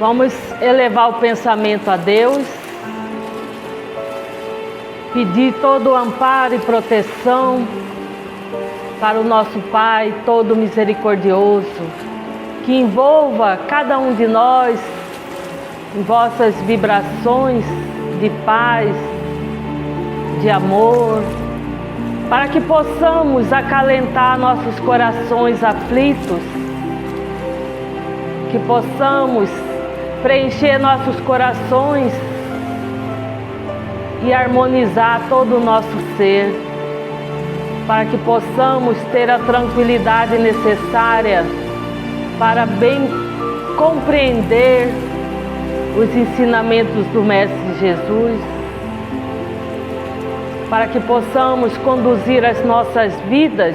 Vamos elevar o pensamento a Deus, pedir todo o amparo e proteção para o nosso Pai todo misericordioso, que envolva cada um de nós em vossas vibrações de paz, de amor, para que possamos acalentar nossos corações aflitos, que possamos preencher nossos corações e harmonizar todo o nosso ser, para que possamos ter a tranquilidade necessária para bem compreender os ensinamentos do Mestre Jesus, para que possamos conduzir as nossas vidas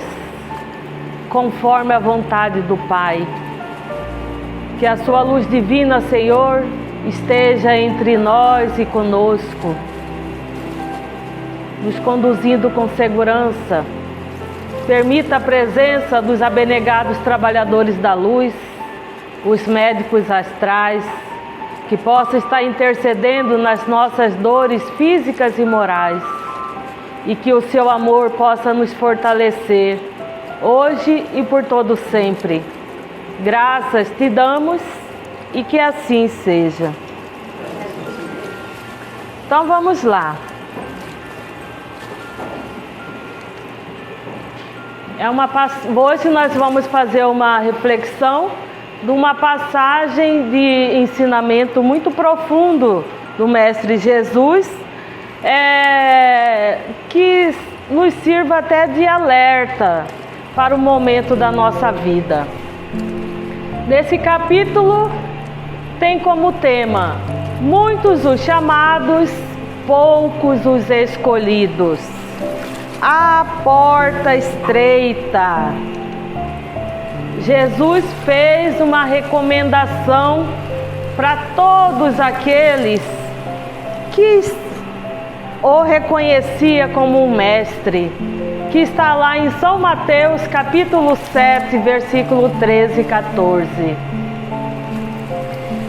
conforme a vontade do Pai. Que a sua luz divina, Senhor, esteja entre nós e conosco, nos conduzindo com segurança. Permita a presença dos abnegados trabalhadores da luz, os médicos astrais, que possa estar intercedendo nas nossas dores físicas e morais, e que o seu amor possa nos fortalecer, hoje e por todo sempre. Graças te damos e que assim seja. Então vamos lá. Hoje nós vamos fazer uma reflexão de uma passagem de ensinamento muito profundo do Mestre Jesus, que nos sirva até de alerta para o momento da nossa vida. Nesse capítulo tem como tema: muitos os chamados, poucos os escolhidos. A porta estreita. Jesus fez uma recomendação para todos aqueles que o reconhecia como um mestre, que está lá em São Mateus, capítulo 7, versículo 13 e 14.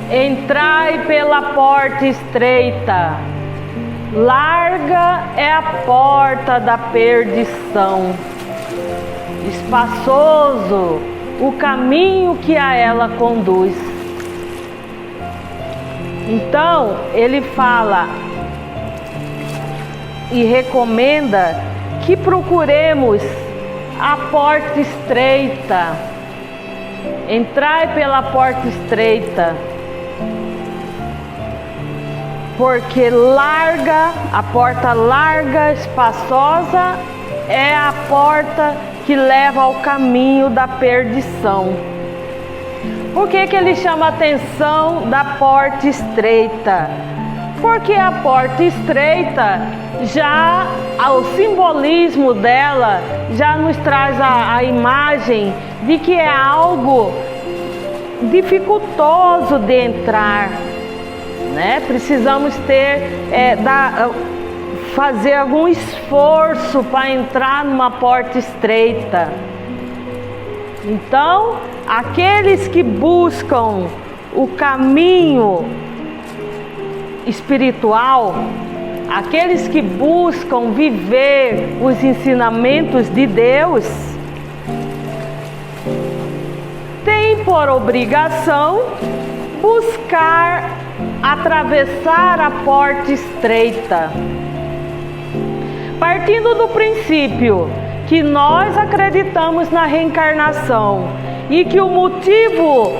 Entrai pela porta estreita, larga é a porta da perdição, espaçoso o caminho que a ela conduz. Então, ele fala e recomenda que procuremos a porta estreita. Entrai pela porta estreita, porque a porta larga, espaçosa, é a porta que leva ao caminho da perdição. Por que ele chama a atenção da porta estreita? Porque a porta estreita, já o simbolismo dela já nos traz a imagem de que é algo dificultoso de entrar, né? Precisamos fazer algum esforço para entrar numa porta estreita. Então, aqueles que buscam o caminho espiritual, aqueles que buscam viver os ensinamentos de Deus, têm por obrigação buscar atravessar a porta estreita. Partindo do princípio que nós acreditamos na reencarnação e que o motivo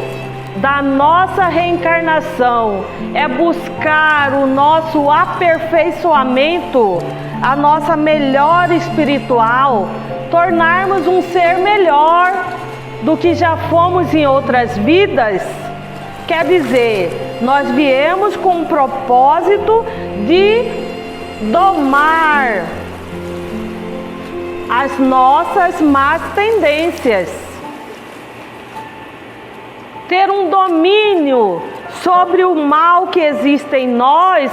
da nossa reencarnação é buscar o nosso aperfeiçoamento, a nossa melhora espiritual, tornarmos um ser melhor do que já fomos em outras vidas, quer dizer, nós viemos com o propósito de domar as nossas más tendências, ter um domínio sobre o mal que existe em nós,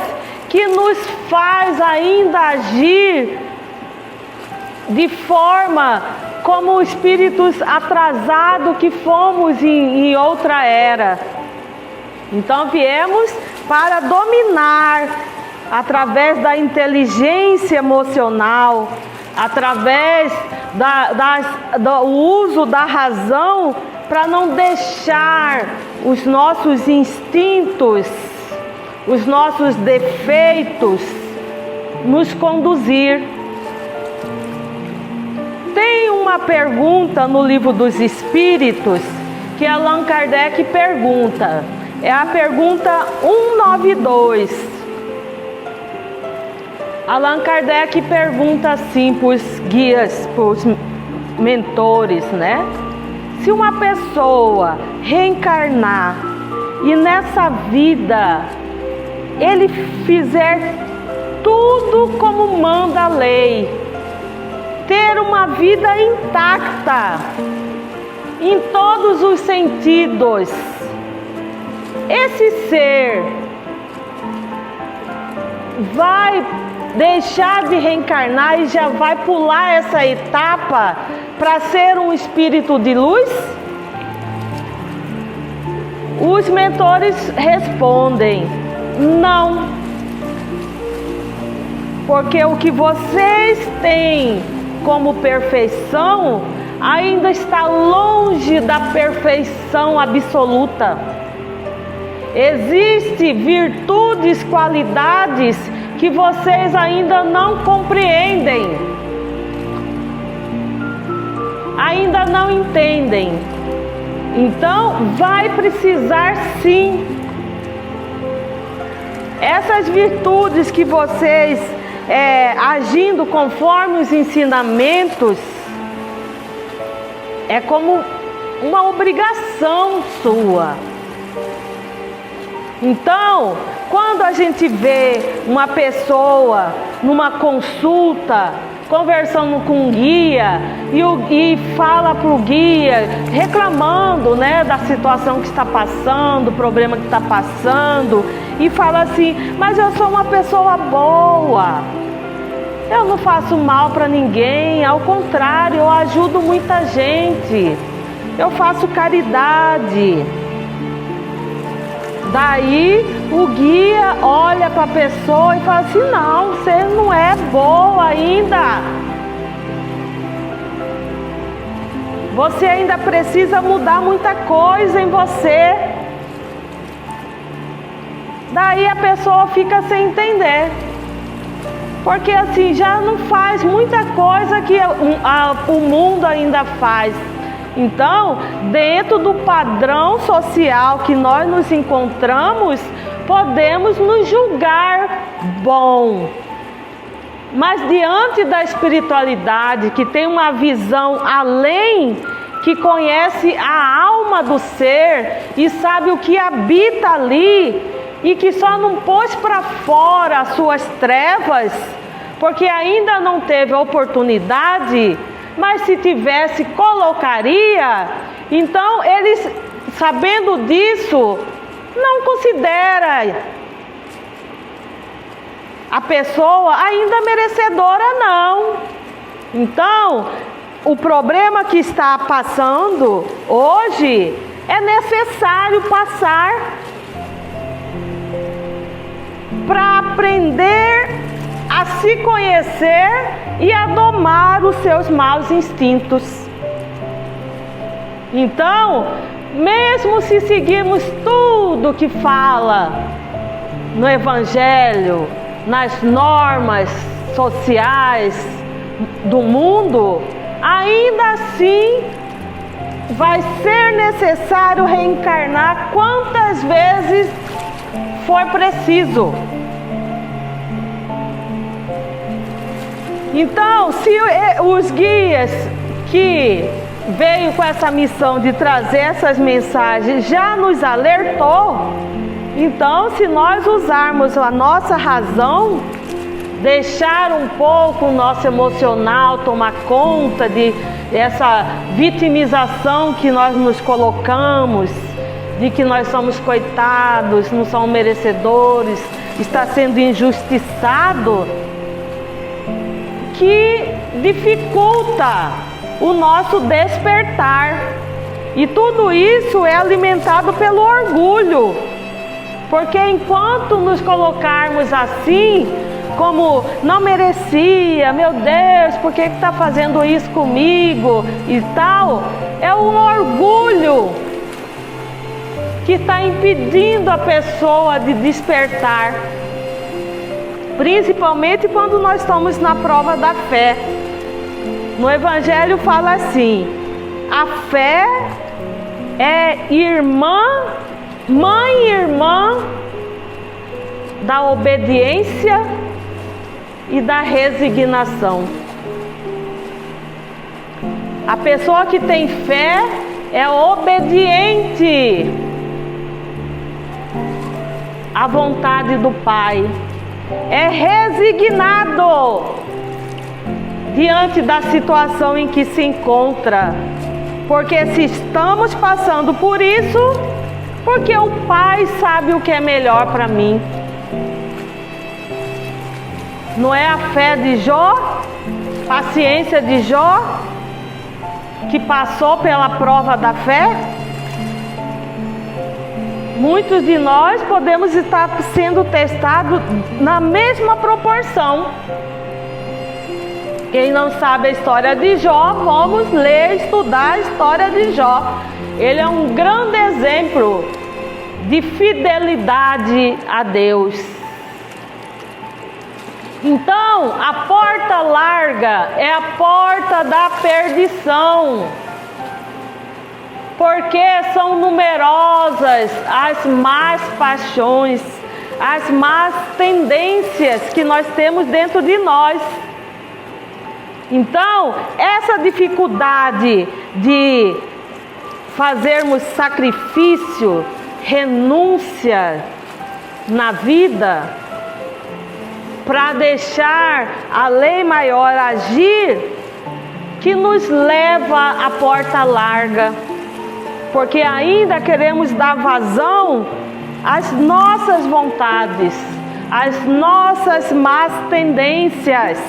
que nos faz ainda agir de forma como espíritos atrasados que fomos em outra era. Então viemos para dominar através da inteligência emocional, através do uso da razão, para não deixar os nossos instintos, os nossos defeitos nos conduzir. Tem uma pergunta no Livro dos Espíritos que Allan Kardec pergunta. É a pergunta 192. Allan Kardec pergunta assim para os guias, para os mentores, né? Se uma pessoa reencarnar e nessa vida ele fizer tudo como manda a lei, ter uma vida intacta em todos os sentidos, esse ser vai deixar de reencarnar e já vai pular essa etapa para ser um espírito de luz? Os mentores respondem: não, porque o que vocês têm como perfeição ainda está longe da perfeição absoluta. Existem virtudes, qualidades que vocês ainda não compreendem, ainda não entendem. Então vai precisar sim. Essas virtudes que vocês agindo conforme os ensinamentos, é como uma obrigação sua. Então, quando a gente vê uma pessoa numa consulta, conversando com um guia, e fala para o guia, reclamando, né, da situação que está passando, do problema que está passando, e fala assim: mas eu sou uma pessoa boa, eu não faço mal para ninguém, ao contrário, eu ajudo muita gente, eu faço caridade. Daí o guia olha para a pessoa e fala assim: não, você não é boa ainda. Você ainda precisa mudar muita coisa em você. Daí a pessoa fica sem entender. Porque assim, já não faz muita coisa que o mundo ainda faz. Então, dentro do padrão social que nós nos encontramos, podemos nos julgar bom. Mas diante da espiritualidade, que tem uma visão além, que conhece a alma do ser e sabe o que habita ali, e que só não pôs para fora as suas trevas, porque ainda não teve a oportunidade, mas se tivesse, colocaria. Então eles, sabendo disso, não considera a pessoa ainda merecedora, não. Então, o problema que está passando hoje é necessário passar para aprender a se conhecer e a domar os seus maus instintos. Então, mesmo se seguirmos tudo que fala no Evangelho, nas normas sociais do mundo, ainda assim vai ser necessário reencarnar quantas vezes for preciso. Então, se os guias que veio com essa missão de trazer essas mensagens já nos alertou, então se nós usarmos a nossa razão, deixar um pouco o nosso emocional tomar conta de essa vitimização que nós nos colocamos, de que nós somos coitados, não somos merecedores, está sendo injustiçado, que dificulta o nosso despertar. E tudo isso é alimentado pelo orgulho, Porque enquanto nos colocarmos assim, como não merecia, meu Deus, por que está fazendo isso comigo e tal, é um orgulho que está impedindo a pessoa de despertar, principalmente quando nós estamos na prova da fé. No Evangelho fala assim: a fé é mãe e irmã da obediência e da resignação. A pessoa que tem fé é obediente à vontade do Pai, é resignado diante da situação em que se encontra, porque se estamos passando por isso, porque o Pai sabe o que é melhor para mim. Não é a fé de Jó, paciência de Jó, que passou pela prova da fé? Muitos de nós podemos estar sendo testados na mesma proporção. Quem não sabe a história de Jó, vamos ler, estudar a história de Jó. Ele é um grande exemplo de fidelidade a Deus. Então, a porta larga é a porta da perdição, porque são numerosas as más paixões, as más tendências que nós temos dentro de nós. Então, essa dificuldade de fazermos sacrifício, renúncia na vida, para deixar a lei maior agir, que nos leva à porta larga, porque ainda queremos dar vazão às nossas vontades, às nossas más tendências,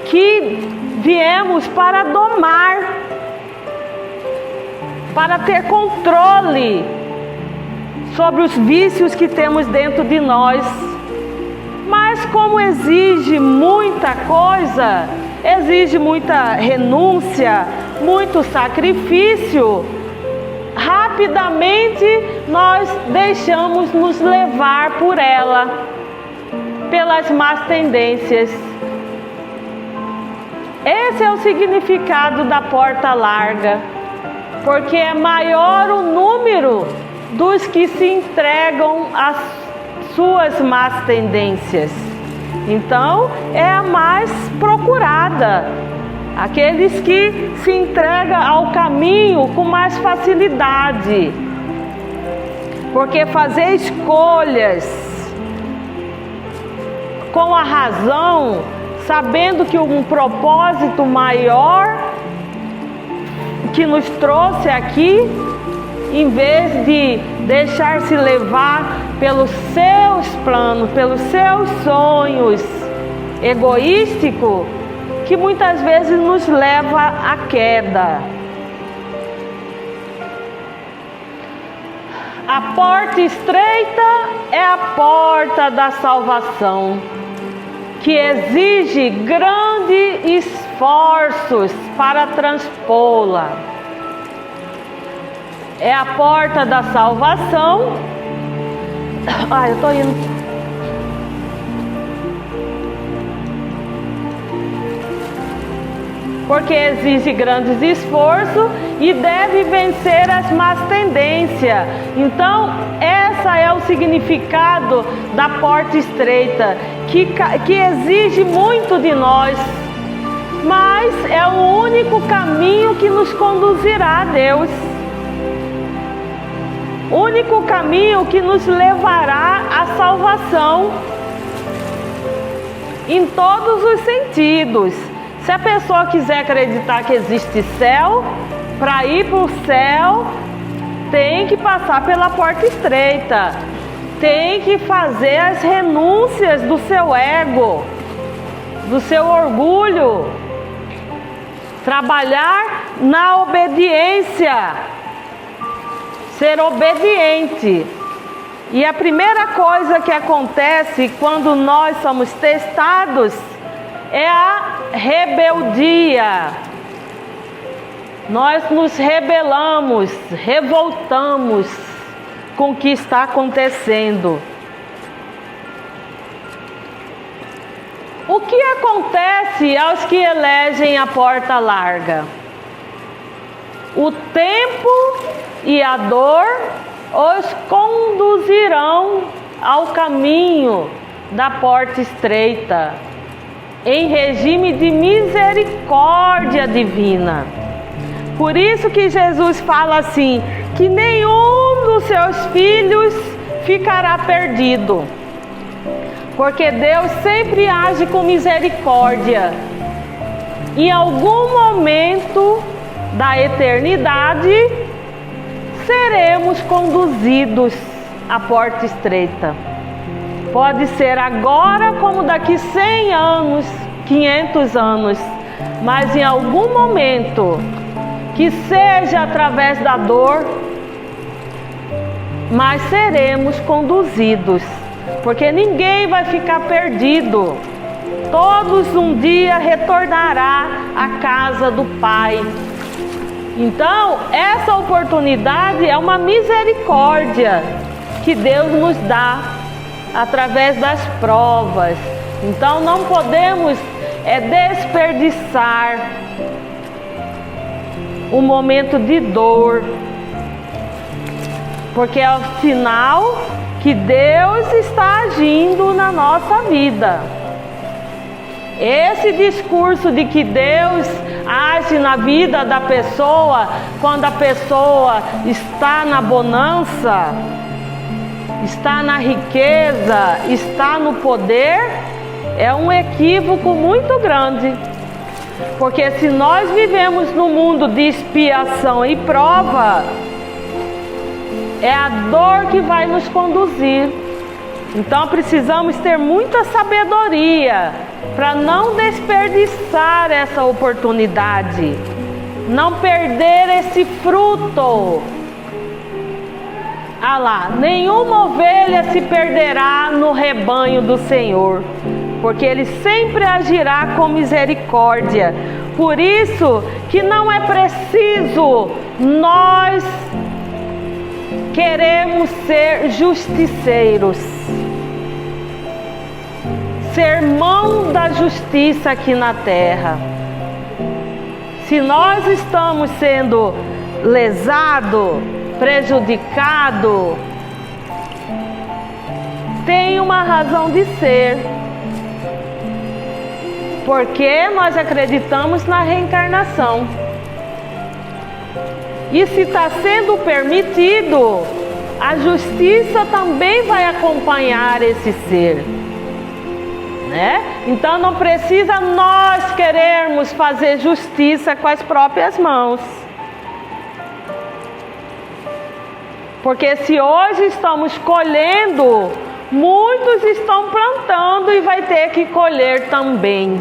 que viemos para domar, para ter controle sobre os vícios que temos dentro de nós. Mas como exige muita coisa, exige muita renúncia, muito sacrifício, rapidamente nós deixamos nos levar por ela, pelas más tendências. Esse é o significado da porta larga, porque é maior o número dos que se entregam às suas más tendências. Então, é a mais procurada, aqueles que se entregam ao caminho com mais facilidade, porque fazer escolhas com a razão, sabendo que um propósito maior que nos trouxe aqui, em vez de deixar-se levar pelos seus planos, pelos seus sonhos egoísticos, que muitas vezes nos leva à queda. A porta estreita é a porta da salvação, que exige grandes esforços para transpô-la. É a porta da salvação. Eu estou indo. Porque exige grandes esforços e deve vencer as más tendências. Então, essa é o significado da porta estreita, que exige muito de nós, mas é o único caminho que nos conduzirá a Deus. Único caminho que nos levará à salvação em todos os sentidos. Se a pessoa quiser acreditar que existe céu, para ir para o céu tem que passar pela porta estreita, tem que fazer as renúncias do seu ego, do seu orgulho, trabalhar na obediência, ser obediente. E a primeira coisa que acontece quando nós somos testados é a rebeldia. Nós nos rebelamos, revoltamos com o que está acontecendo. O que acontece aos que elegem a porta larga? O tempo e a dor os conduzirão ao caminho da porta estreita, em regime de misericórdia divina. Por isso que Jesus fala assim, que nenhum dos seus filhos ficará perdido. Porque Deus sempre age com misericórdia. Em algum momento da eternidade, seremos conduzidos à porta estreita. Pode ser agora como daqui 100 anos, 500 anos, mas em algum momento, que seja através da dor, mas seremos conduzidos, porque ninguém vai ficar perdido. Todos um dia retornará à casa do Pai. Então, essa oportunidade é uma misericórdia que Deus nos dá através das provas. Então, não podemos desperdiçar um momento de dor, porque é o sinal que Deus está agindo na nossa vida. Esse discurso de que Deus age na vida da pessoa quando a pessoa está na bonança, está na riqueza, está no poder, é um equívoco muito grande. Porque se nós vivemos num mundo de expiação e prova, é a dor que vai nos conduzir. Então precisamos ter muita sabedoria para não desperdiçar essa oportunidade, não perder esse fruto. Ah lá, nenhuma ovelha se perderá no rebanho do Senhor, porque Ele sempre agirá com misericórdia. Por isso que não é preciso nós queremos ser justiceiros, ser mão da justiça aqui na terra. Se nós estamos sendo lesados, prejudicados, tem uma razão de ser, porque nós acreditamos na reencarnação. E se está sendo permitido, a justiça também vai acompanhar esse ser, né? Então não precisa nós querermos fazer justiça com as próprias mãos. Porque se hoje estamos colhendo, muitos estão plantando e vai ter que colher também,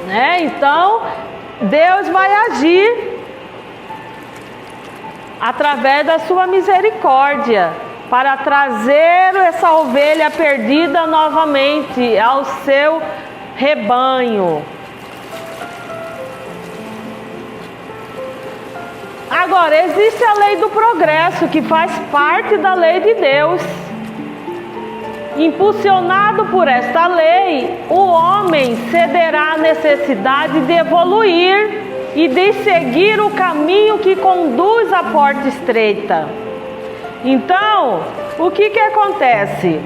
né? Então Deus vai agir através da sua misericórdia, para trazer essa ovelha perdida novamente ao seu rebanho. Agora, existe a lei do progresso, que faz parte da lei de Deus. Impulsionado por esta lei, o homem cederá à necessidade de evoluir e de seguir o caminho que conduz à porta estreita. Então, o que acontece?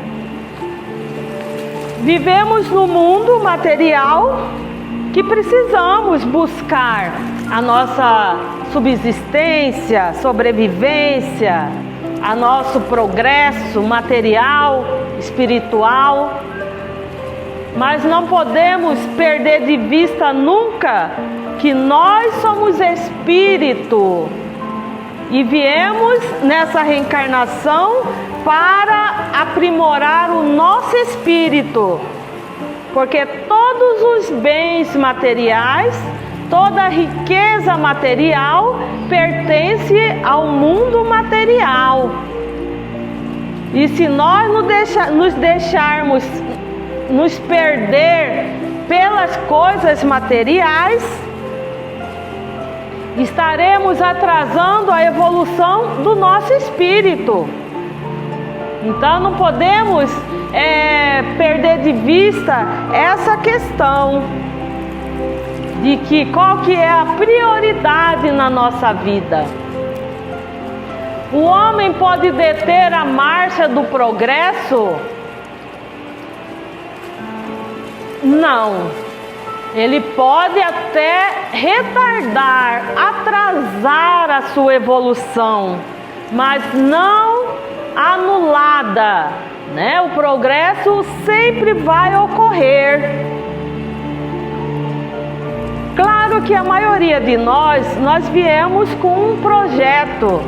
Vivemos no mundo material que precisamos buscar a nossa subsistência, sobrevivência, a nosso progresso material, espiritual, mas não podemos perder de vista nunca que nós somos espírito e viemos nessa reencarnação para aprimorar o nosso espírito, porque todos os bens materiais, toda a riqueza material pertence ao mundo material. E se nós nos deixarmos nos perder pelas coisas materiais, estaremos atrasando a evolução do nosso espírito. Então não podemos perder de vista essa questão de que qual que é a prioridade na nossa vida. O homem pode deter a marcha do progresso? Não. Ele pode até retardar, atrasar a sua evolução, mas não anulada, né? O progresso sempre vai ocorrer. Claro que a maioria de nós viemos com um projeto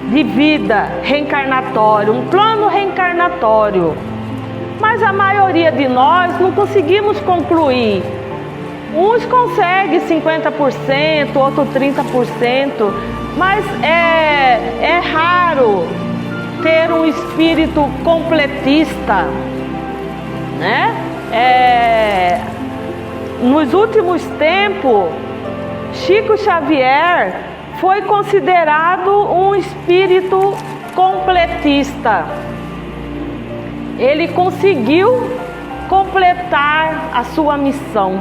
de vida reencarnatório, um plano reencarnatório, mas a maioria de nós não conseguimos concluir. Uns conseguem 50%, outros 30%, mas é raro ter um espírito completista, né? Nos últimos tempos, Chico Xavier foi considerado um espírito completista. Ele conseguiu completar a sua missão.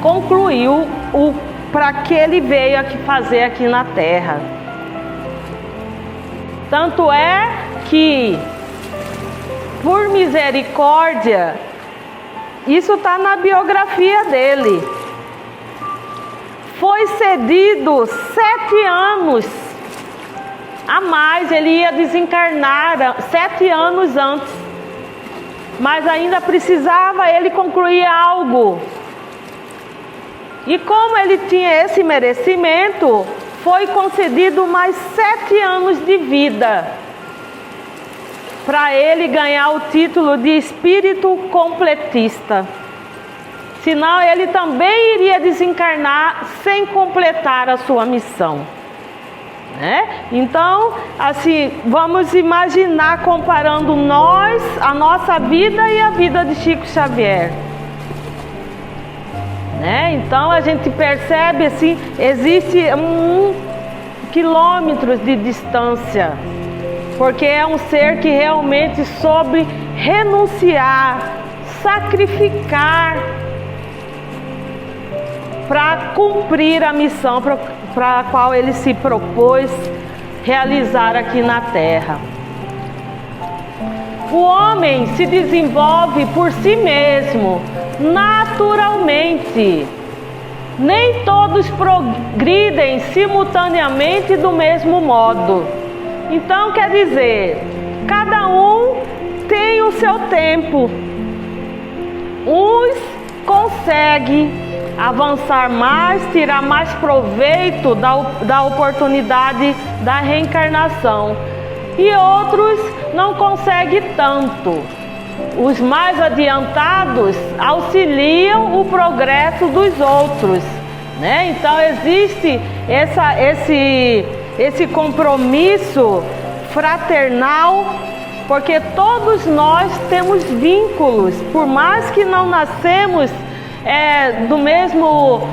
Concluiu para que ele veio aqui fazer aqui na Terra. Tanto é que, por misericórdia, isso está na biografia dele, foi cedido 7 anos a mais. Ele ia desencarnar 7 anos antes, mas ainda precisava ele concluir algo. E como ele tinha esse merecimento, foi concedido mais 7 anos de vida, para ele ganhar o título de espírito completista. Senão ele também iria desencarnar sem completar a sua missão, né? Então, assim, vamos imaginar comparando a nossa vida e a vida de Chico Xavier. Então a gente percebe assim, existe quilômetros de distância, porque é um ser que realmente soube renunciar, sacrificar para cumprir a missão para a qual ele se propôs realizar aqui na Terra. O homem se desenvolve por si mesmo, naturalmente. Nem todos progridem simultaneamente do mesmo modo. Então, quer dizer, cada um tem o seu tempo. Uns conseguem avançar mais, tirar mais proveito da oportunidade da reencarnação, e outros não conseguem tanto. Os mais adiantados auxiliam o progresso dos outros, né? Então existe esse compromisso fraternal, porque todos nós temos vínculos, por mais que não nascemos do mesmo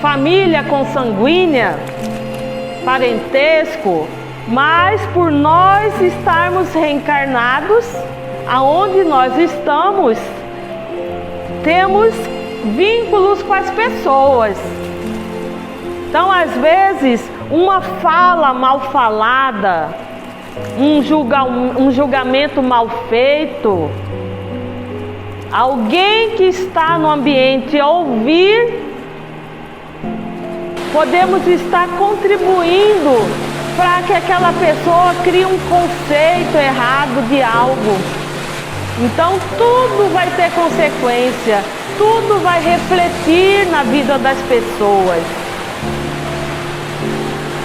família consanguínea, parentesco, mas por nós estarmos reencarnados, aonde nós estamos, temos vínculos com as pessoas. Então, às vezes, uma fala mal falada, um julgamento mal feito, alguém que está no ambiente ouvir, podemos estar contribuindo para que aquela pessoa crie um conceito errado de algo. Então tudo vai ter consequência, tudo vai refletir na vida das pessoas.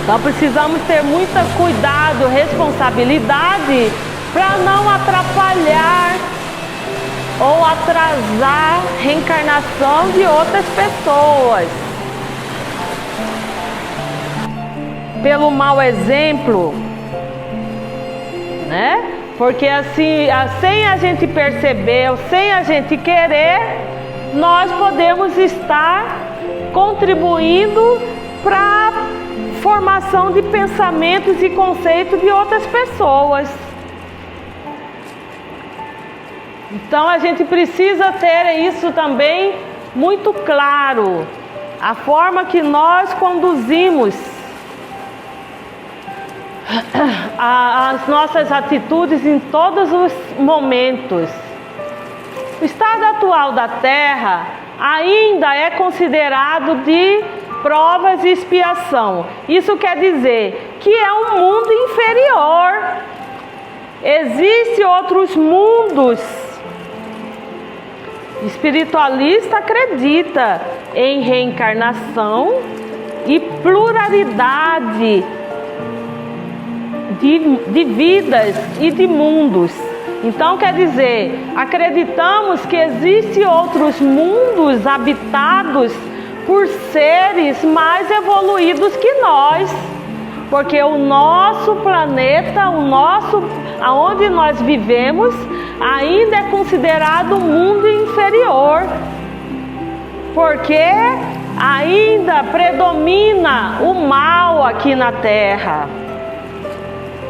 Então precisamos ter muito cuidado, responsabilidade, para não atrapalhar ou atrasar a reencarnação de outras pessoas. Pelo mau exemplo, né? Porque assim, sem a gente perceber, ou sem a gente querer, nós podemos estar contribuindo para a formação de pensamentos e conceitos de outras pessoas. Então a gente precisa ter isso também muito claro, a forma que nós conduzimos as nossas atitudes em todos os momentos. O estado atual da Terra ainda é considerado de provas e expiação. Isso quer dizer que é um mundo inferior. Existem outros mundos. O espiritualista acredita em reencarnação e pluralidade de vidas e de mundos. Então quer dizer, acreditamos que existem outros mundos habitados por seres mais evoluídos que nós, porque o nosso planeta, aonde nós vivemos, ainda é considerado um mundo inferior, porque ainda predomina o mal aqui na Terra.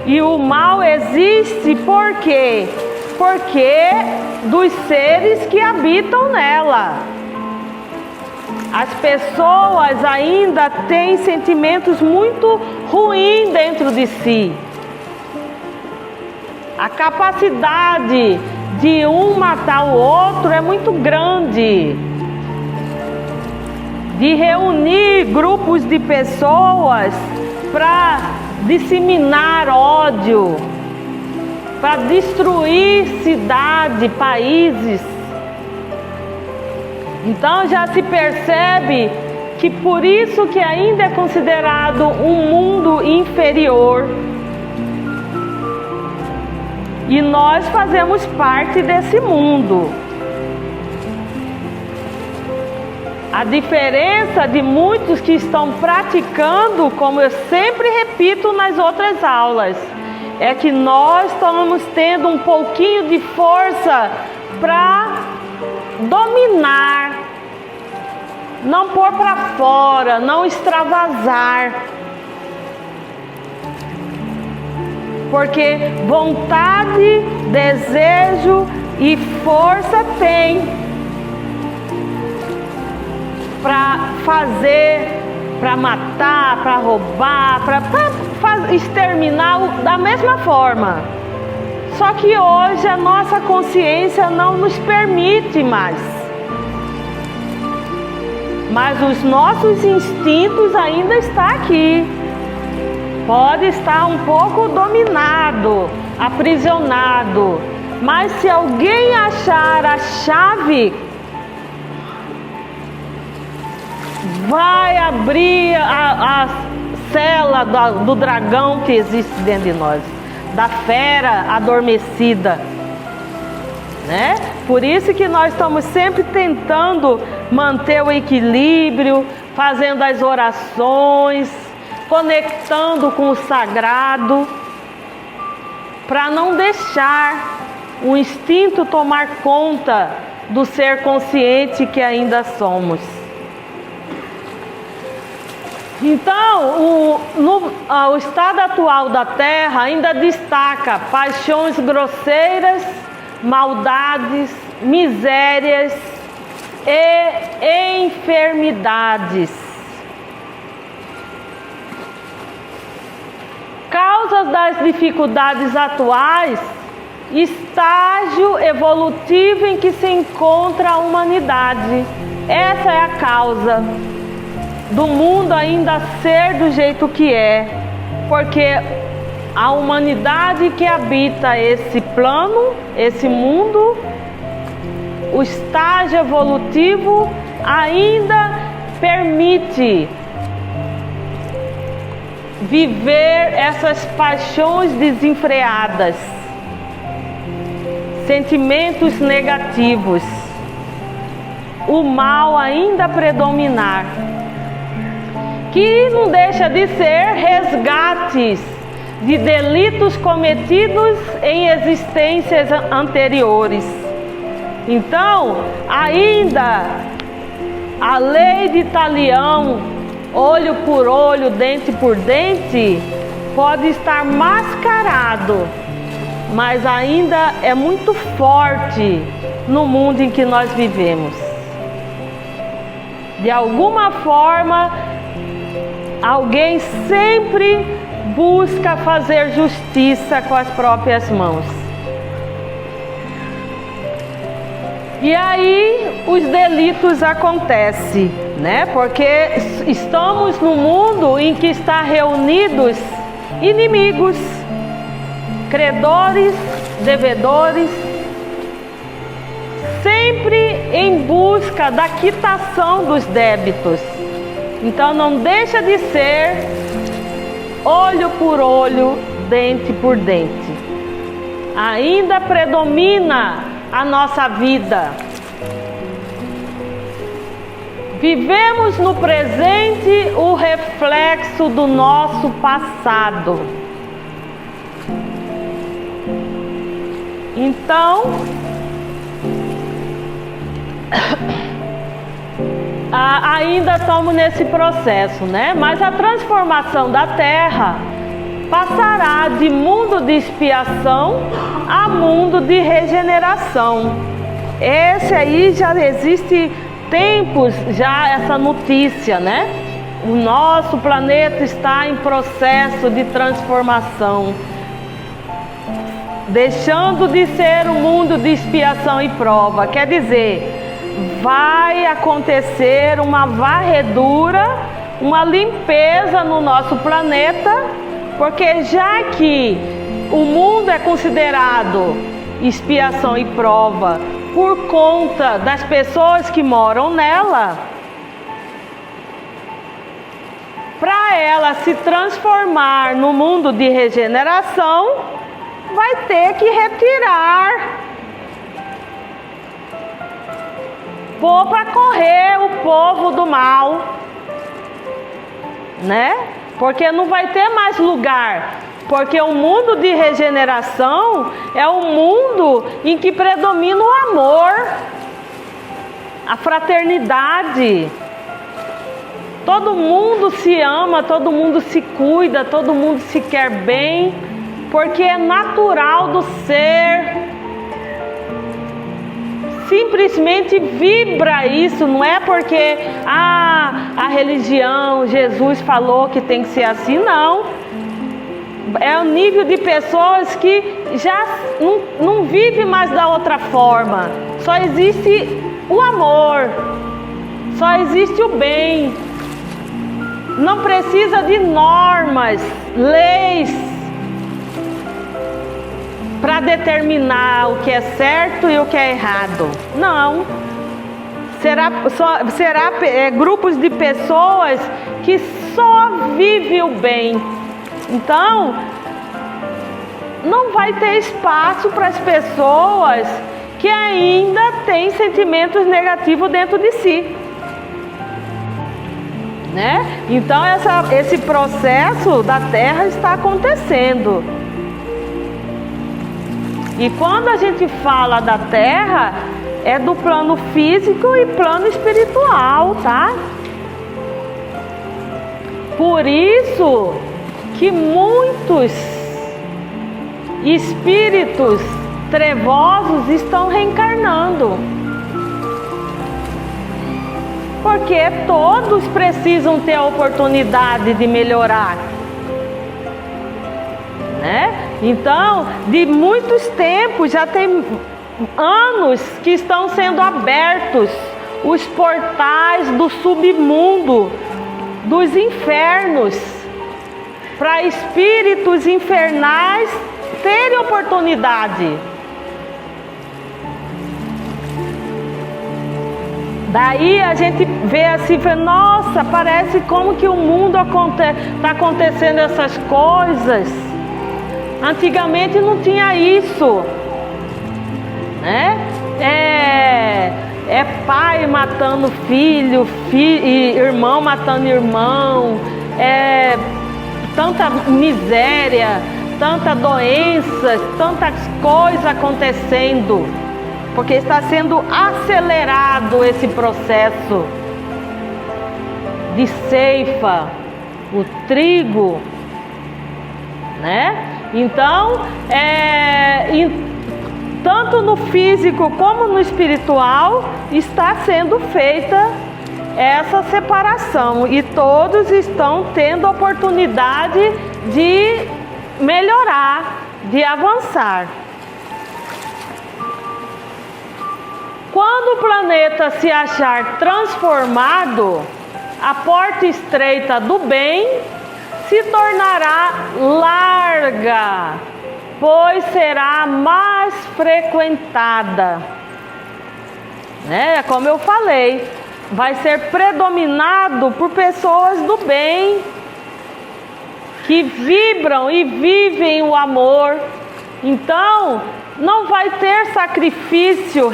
E o mal existe por quê? Porque dos seres que habitam nela. As pessoas ainda têm sentimentos muito ruins dentro de si. A capacidade de um matar o outro é muito grande. De reunir grupos de pessoas para disseminar ódio, para destruir cidades, países. Então já se percebe que por isso que ainda é considerado um mundo inferior. E nós fazemos parte desse mundo. A diferença de muitos que estão praticando, como eu sempre repito nas outras aulas, é que nós estamos tendo um pouquinho de força para dominar, não pôr para fora, não extravasar. Porque vontade, desejo e força tem para fazer, para matar, para roubar, para exterminar da mesma forma. Só que hoje a nossa consciência não nos permite mais. Mas os nossos instintos ainda estão aqui. Pode estar um pouco dominado, aprisionado. Mas se alguém achar a chave, vai abrir a cela do dragão que existe dentro de nós, da fera adormecida, né? Por isso que nós estamos sempre tentando manter o equilíbrio, fazendo as orações, conectando com o sagrado, para não deixar o instinto tomar conta do ser consciente que ainda somos. Então, o estado atual da Terra ainda destaca paixões grosseiras, maldades, misérias e enfermidades. Causas das dificuldades atuais, estágio evolutivo em que se encontra a humanidade. Essa é a causa do mundo ainda ser do jeito que é, porque a humanidade que habita esse plano, esse mundo, o estágio evolutivo ainda permite viver essas paixões desenfreadas, sentimentos negativos, o mal ainda predominar, que não deixa de ser resgates de delitos cometidos em existências anteriores. Então, ainda a lei de Talião, olho por olho, dente por dente, pode estar mascarado, mas ainda é muito forte no mundo em que nós vivemos. De alguma forma, alguém sempre busca fazer justiça com as próprias mãos. E aí os delitos acontecem, né? Porque estamos num mundo em que está reunidos inimigos, credores, devedores, sempre em busca da quitação dos débitos. Então não deixa de ser olho por olho, dente por dente. Ainda predomina a nossa vida. Vivemos no presente o reflexo do nosso passado. Então, ainda estamos nesse processo, né? Mas a transformação da Terra passará de mundo de expiação a mundo de regeneração. Esse aí já existe tempos, já essa notícia, né? O nosso planeta está em processo de transformação, deixando de ser um mundo de expiação e prova. Quer dizer, vai acontecer uma varredura, uma limpeza no nosso planeta, porque já que o mundo é considerado expiação e prova por conta das pessoas que moram nela, para ela se transformar no mundo de regeneração, vai ter que retirar, pôr para correr o povo do mal, né? Porque não vai ter mais lugar, porque o mundo de regeneração é um mundo em que predomina o amor, a fraternidade. Todo mundo se ama, todo mundo se cuida, todo mundo se quer bem, porque é natural do ser. Simplesmente vibra isso, não é porque a religião, Jesus falou que tem que ser assim, não. É o nível de pessoas que já não vive mais da outra forma. Só existe o amor, só existe o bem. Não precisa de normas, leis para determinar o que é certo e o que é errado. Não. Será grupos de pessoas que só vivem o bem. Então, não vai ter espaço para as pessoas que ainda têm sentimentos negativos dentro de si, né? Então, esse processo da Terra está acontecendo. E quando a gente fala da Terra, é do plano físico e plano espiritual, tá? Por isso que muitos espíritos trevosos estão reencarnando. Porque todos precisam ter a oportunidade de melhorar, né? Então, de muitos tempos, já tem anos que estão sendo abertos os portais do submundo, dos infernos, para espíritos infernais terem oportunidade. Daí a gente vê assim, nossa, parece como que o mundo está acontecendo essas coisas. Antigamente não tinha isso. né? É pai matando filho, e irmão matando irmão, tanta miséria, tanta doença, tantas coisas acontecendo, porque está sendo acelerado esse processo de ceifa, o trigo, né? Então, tanto no físico como no espiritual está sendo feita essa separação e todos estão tendo oportunidade de melhorar, de avançar. Quando o planeta se achar transformado, a porta estreita do bem se tornará larga, pois será mais frequentada. Como eu falei, vai ser predominado por pessoas do bem, que vibram e vivem o amor. Então, não vai ter sacrifício,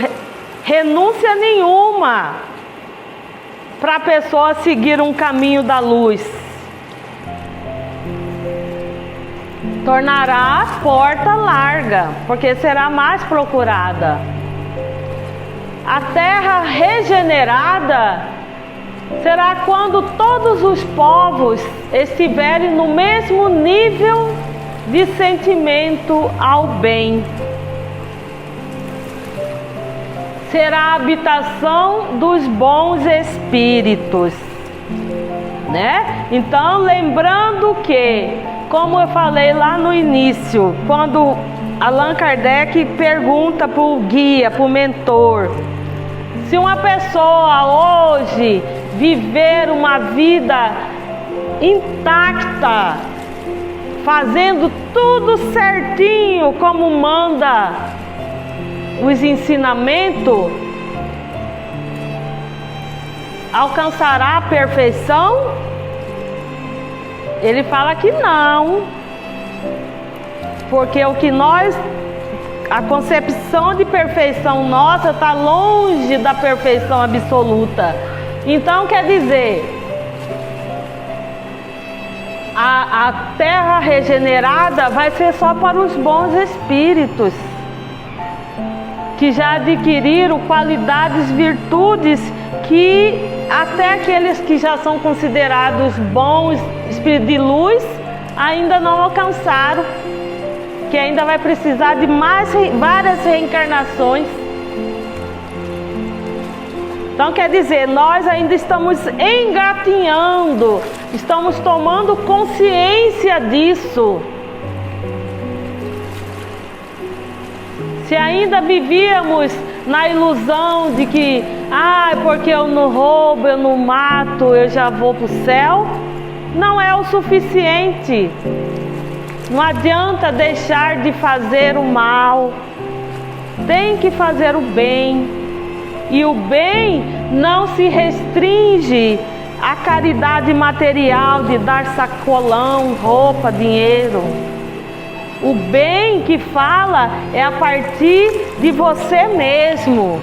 renúncia nenhuma para a pessoa seguir um caminho da luz. Tornará a porta larga, porque será mais procurada. A terra regenerada será quando todos os povos estiverem no mesmo nível de sentimento ao bem. Será a habitação dos bons espíritos, né? Então, lembrando que, como eu falei lá no início, quando Allan Kardec pergunta para o guia, para o mentor, se uma pessoa hoje viver uma vida intacta, fazendo tudo certinho como manda os ensinamentos, alcançará a perfeição? Ele fala que não, porque a concepção de perfeição nossa está longe da perfeição absoluta. Então, quer dizer, a terra regenerada vai ser só para os bons espíritos, que já adquiriram qualidades, virtudes que até aqueles que já são considerados bons espíritos de luz ainda não alcançaram, que ainda vai precisar de várias reencarnações. Então, quer dizer, nós ainda estamos engatinhando, estamos tomando consciência disso. Se ainda vivíamos na ilusão de que, porque eu não roubo, eu não mato, eu já vou para o céu, não é o suficiente. Não adianta deixar de fazer o mal, tem que fazer o bem. E o bem não se restringe à caridade material de dar sacolão, roupa, dinheiro. O bem que fala é a partir de você mesmo.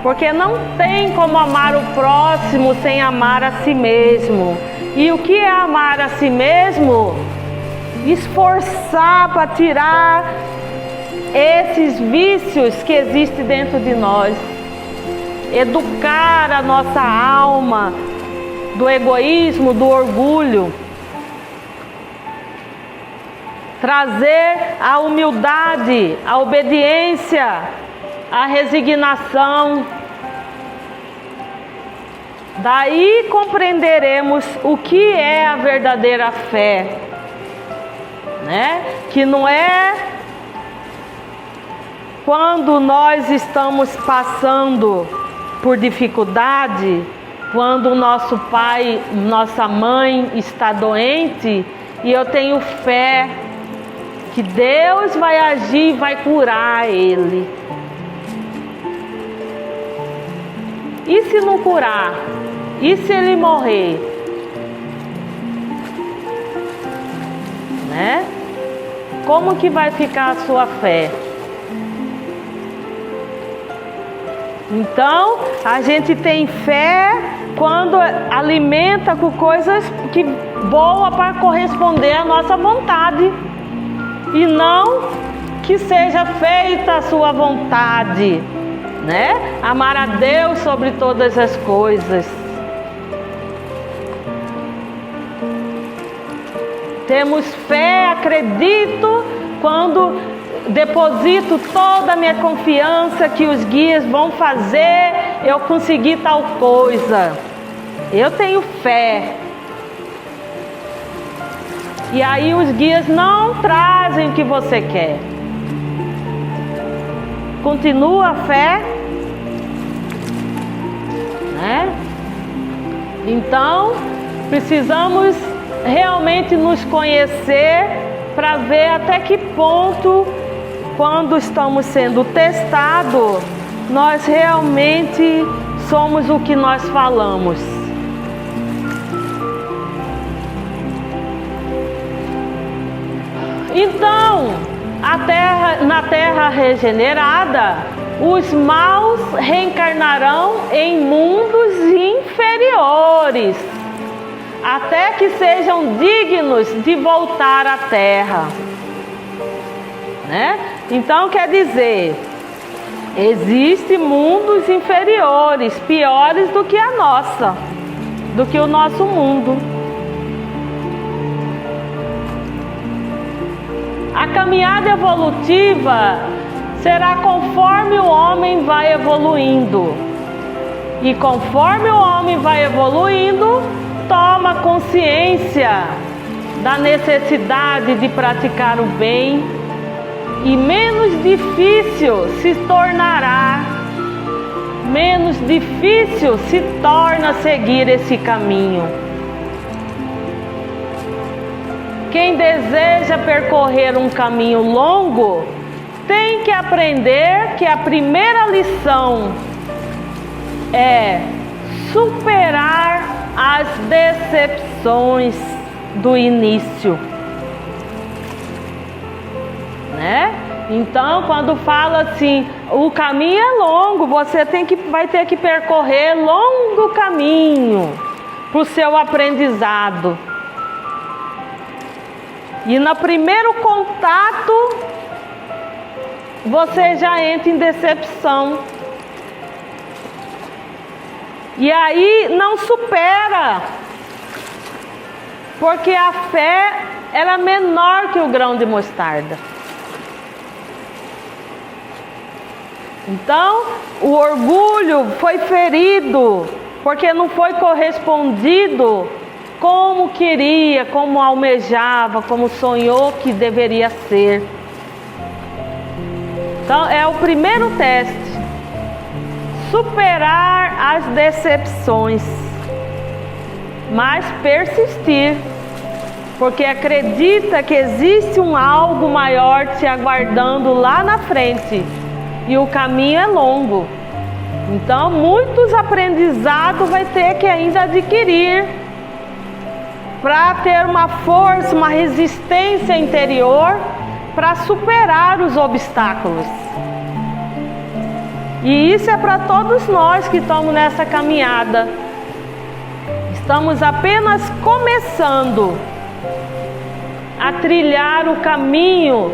Porque não tem como amar o próximo sem amar a si mesmo. E o que é amar a si mesmo? Esforçar para tirar esses vícios que existem dentro de nós. Educar a nossa alma do egoísmo, do orgulho. Trazer a humildade, a obediência, a resignação. Daí compreenderemos o que é a verdadeira fé, né? Que não é quando nós estamos passando por dificuldade, quando o nosso pai, nossa mãe está doente e eu tenho fé que Deus vai agir e vai curar ele. E se não curar? E se ele morrer? Né? Como que vai ficar a sua fé? Então, a gente tem fé quando alimenta com coisas que boas para corresponder à nossa vontade. E não que seja feita a sua vontade, né? Amar a Deus sobre todas as coisas. Temos fé, acredito, quando deposito toda a minha confiança que os guias vão fazer eu conseguir tal coisa. Eu tenho fé. E aí os guias não trazem o que você quer. Continua a fé, né? Então, precisamos realmente nos conhecer para ver até que ponto, quando estamos sendo testados, nós realmente somos o que nós falamos. Então, na terra regenerada, os maus reencarnarão em mundos inferiores, até que sejam dignos de voltar à terra, né? Então quer dizer, existem mundos inferiores, piores do que a nossa, do que o nosso mundo. A caminhada evolutiva será conforme o homem vai evoluindo. E conforme o homem vai evoluindo, toma consciência da necessidade de praticar o bem, e menos difícil se tornará, menos difícil se torna seguir esse caminho. Quem deseja percorrer um caminho longo tem que aprender que a primeira lição é superar as decepções do início, né? Então, quando fala assim, o caminho é longo, você vai ter que percorrer longo caminho para o seu aprendizado. E no primeiro contato, você já entra em decepção. E aí não supera, porque a fé ela é menor que o grão de mostarda. Então, o orgulho foi ferido, porque não foi correspondido como queria, como almejava, como sonhou que deveria ser. Então, é o primeiro teste. Superar as decepções, mas persistir, porque acredita que existe um algo maior te aguardando lá na frente, e o caminho é longo. Então, muitos aprendizados vai ter que ainda adquirir para ter uma força, uma resistência interior para superar os obstáculos. E isso é para todos nós que estamos nessa caminhada. Estamos apenas começando a trilhar o caminho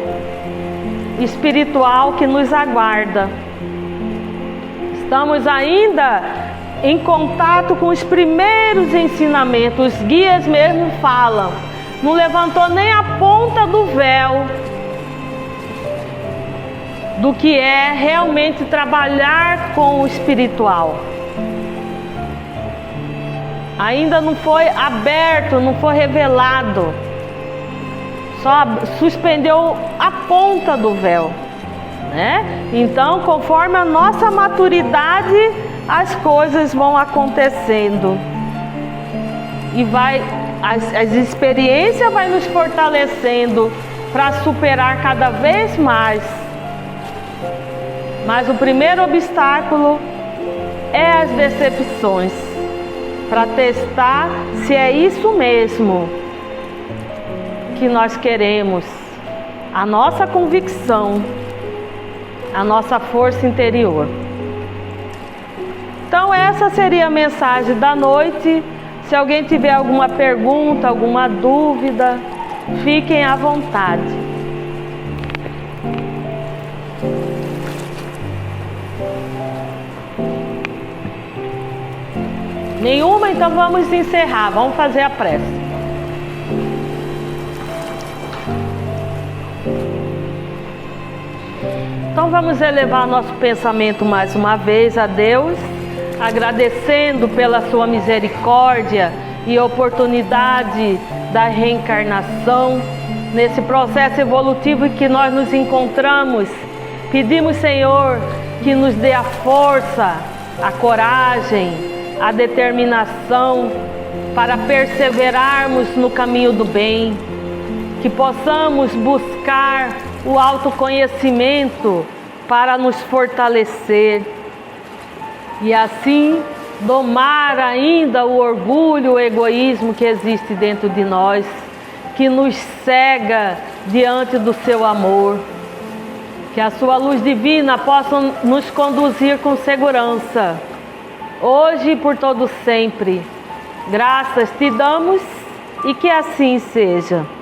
espiritual que nos aguarda. Estamos ainda em contato com os primeiros ensinamentos. Os guias mesmo falam, não levantou nem a ponta do véu do que é realmente trabalhar com o espiritual. Ainda não foi aberto, não foi revelado. Só suspendeu a ponta do véu, né? Então, conforme a nossa maturidade, as coisas vão acontecendo. E as experiências vai nos fortalecendo para superar cada vez mais. Mas o primeiro obstáculo é as decepções, para testar se é isso mesmo que nós queremos, a nossa convicção, a nossa força interior. Então essa seria a mensagem da noite. Se alguém tiver alguma pergunta, alguma dúvida, fiquem à vontade. Nenhuma? Então vamos encerrar, vamos fazer a prece. Então vamos elevar nosso pensamento mais uma vez a Deus, agradecendo pela sua misericórdia e oportunidade da reencarnação nesse processo evolutivo em que nós nos encontramos. Pedimos, Senhor, que nos dê a força, a coragem, a determinação para perseverarmos no caminho do bem, que possamos buscar o autoconhecimento para nos fortalecer e assim domar ainda o orgulho, o egoísmo que existe dentro de nós, que nos cega diante do seu amor. Que a sua luz divina possa nos conduzir com segurança, hoje e por todo sempre. Graças te damos e que assim seja.